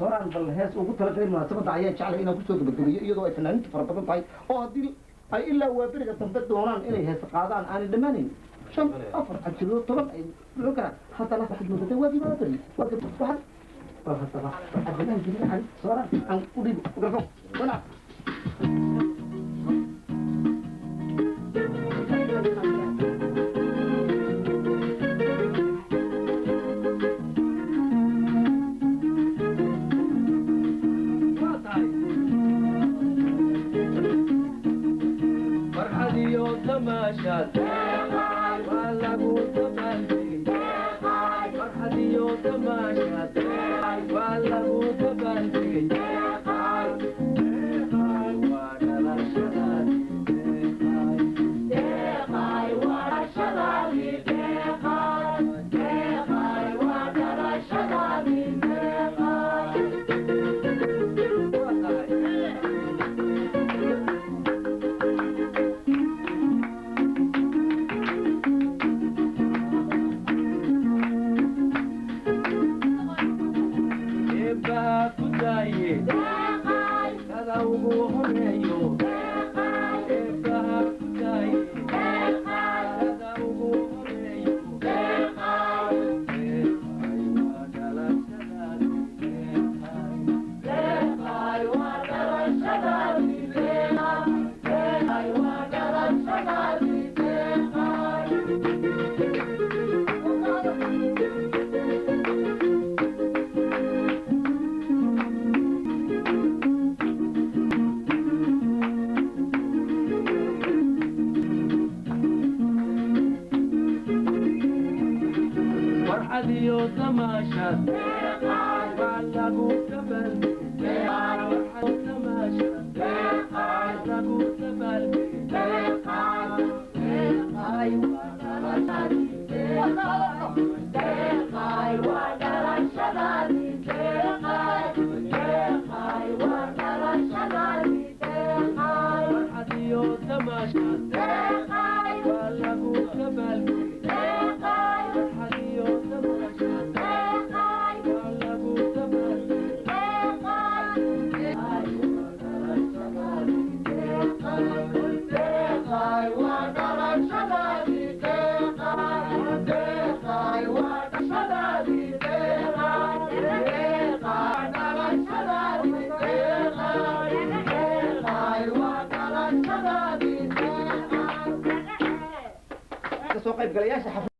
horaan bal hees ugu talagalay munaasabada ayaa jeclay inaan kusoo gabagabeeyo iyadoo ay fanaaniinta fara badan tahay oo haddii ay ilaa waaberiga dambe doonaan inay hees qaadaan aanay dhammaanayn 5 4 10 10 ay loo garan haddana waxaad moodataa waagii waaberi waxaad bal haddaba addagaan jirin aan sooraan aan u dhiib garfo wanaag soo qayb galayaasha